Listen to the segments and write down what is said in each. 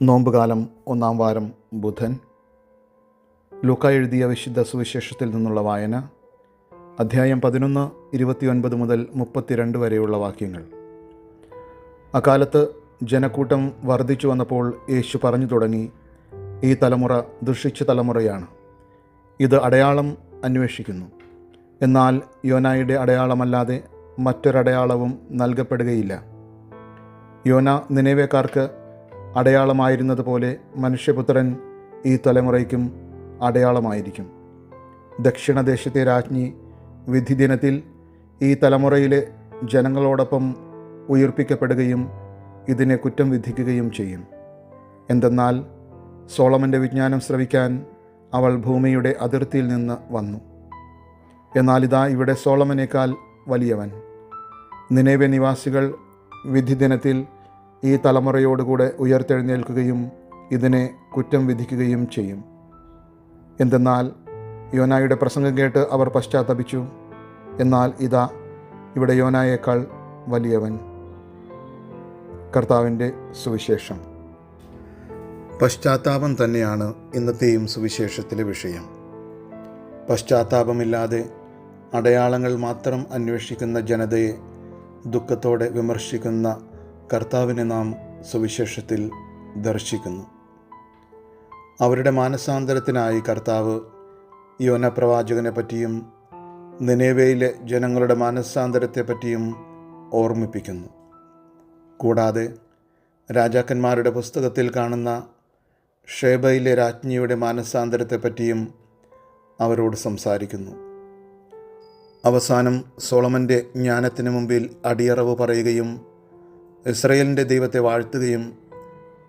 നോമ്പുകാലം 1-ാം വാരം ബുധൻ. ലൂക്ക എഴുതിയ വിശുദ്ധ സുവിശേഷത്തിൽ നിന്നുള്ള വായന, അധ്യായം 11, 29 മുതൽ 32 വരെയുള്ള വാക്യങ്ങൾ. അക്കാലത്ത് ജനക്കൂട്ടം വർദ്ധിച്ചു വന്നപ്പോൾ യേശു പറഞ്ഞു തുടങ്ങി, ഈ തലമുറ ദുഷിച്ച തലമുറയാണ്. ഇത് അടയാളം അന്വേഷിക്കുന്നു. എന്നാൽ യോനായുടെ അടയാളമല്ലാതെ മറ്റൊരടയാളവും നൽകപ്പെടുകയില്ല. യോന നിനവേക്കാർക്ക് അടയാളമായിരുന്നതുപോലെ മനുഷ്യപുത്രൻ ഈ തലമുറയ്ക്കും അടയാളമായിരിക്കും. ദക്ഷിണദേശത്തെ രാജ്ഞി വിധി ദിനത്തിൽ ഈ തലമുറയിലെ ജനങ്ങളോടൊപ്പം ഉയിർപ്പിക്കപ്പെടുകയും ഇതിനെ കുറ്റം വിധിക്കുകയും ചെയ്യും. എന്തെന്നാൽ സോളമൻ്റെ വിജ്ഞാനം ശ്രവിക്കാൻ അവൾ ഭൂമിയുടെ അതിർത്തിയിൽ നിന്ന് വന്നു. എന്നാൽ ഇതാ ഇവിടെ സോളമനേക്കാൾ വലിയവൻ. നിനവെ നിവാസികൾ വിധി ദിനത്തിൽ ഈ തലമുറയോടുകൂടെ ഉയർത്തെഴുന്നേൽക്കുകയും ഇതിനെ കുറ്റം വിധിക്കുകയും ചെയ്യും. എന്തെന്നാൽ യോനായുടെ പ്രസംഗം കേട്ട് അവർ പശ്ചാത്തപിച്ചു. എന്നാൽ ഇതാ ഇവിടെ യോനായേക്കാൾ വലിയവൻ. കർത്താവിൻ്റെ സുവിശേഷം. പശ്ചാത്താപം തന്നെയാണ് ഇന്നത്തെയും സുവിശേഷത്തിലെ വിഷയം. പശ്ചാത്താപമില്ലാതെ അടയാളങ്ങൾ മാത്രം അന്വേഷിക്കുന്ന ജനതയെ ദുഃഖത്തോടെ വിമർശിക്കുന്ന കർത്താവിനെ നാം സുവിശേഷത്തിൽ ദർശിക്കുന്നു. അവരുടെ മാനസാന്തരത്തിനായി കർത്താവ് യോന പ്രവാചകനെ പറ്റിയും നിനവേയിലെ ജനങ്ങളുടെ മാനസാന്തരത്തെപ്പറ്റിയും ഓർമ്മിപ്പിക്കുന്നു. കൂടാതെ രാജാക്കന്മാരുടെ പുസ്തകത്തിൽ കാണുന്ന ഷേബയിലെ രാജ്ഞിയുടെ മാനസാന്തരത്തെപ്പറ്റിയും അവരോട് സംസാരിക്കുന്നു. അവസാനം സോളമൻ്റെ ജ്ഞാനത്തിന് മുമ്പിൽ അടിയറവ് പറയുകയും ഇസ്രയേലിൻ്റെ ദൈവത്തെ വാഴ്ത്തുകയും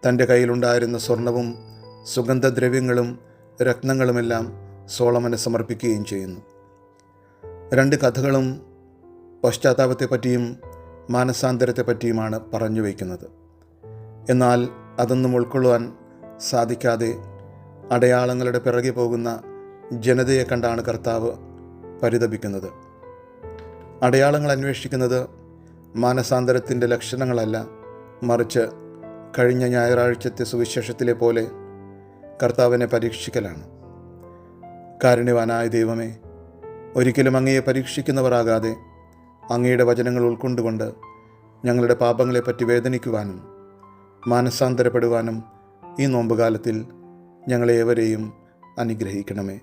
തൻ്റെ കയ്യിലുണ്ടായിരുന്ന സ്വർണവും സുഗന്ധദ്രവ്യങ്ങളും രത്നങ്ങളുമെല്ലാം സോളമനെ സമർപ്പിക്കുകയും ചെയ്യുന്നു. രണ്ട് കഥകളും പശ്ചാത്താപത്തെപ്പറ്റിയും മാനസാന്തരത്തെപ്പറ്റിയുമാണ് പറഞ്ഞു വയ്ക്കുന്നത്. എന്നാൽ അതൊന്നും ഉൾക്കൊള്ളുവാൻ സാധിക്കാതെ അടയാളങ്ങളുടെ പിറകെ പോകുന്ന ജനതയെ കണ്ടാണ് കർത്താവ് പരിതപിക്കുന്നത്. അടയാളങ്ങൾ അന്വേഷിക്കുന്നത് മാനസാന്തരത്തിൻ്റെ ലക്ഷണങ്ങളല്ല, മറിച്ച് കഴിഞ്ഞ ഞായറാഴ്ചത്തെ സുവിശേഷത്തിലെ പോലെ കർത്താവിനെ പരീക്ഷിക്കലാണ്. കാരുണ്യവാനായ ദൈവമേ, ഒരിക്കലും അങ്ങയെ പരീക്ഷിക്കുന്നവരാകാതെ അങ്ങയുടെ വചനങ്ങൾ ഉൾക്കൊണ്ടുകൊണ്ട് ഞങ്ങളുടെ പാപങ്ങളെപ്പറ്റി വേദനിക്കുവാനും മാനസാന്തരപ്പെടുവാനും ഈ നോമ്പുകാലത്തിൽ ഞങ്ങളെ ഏവരെയും അനുഗ്രഹിക്കണമേ.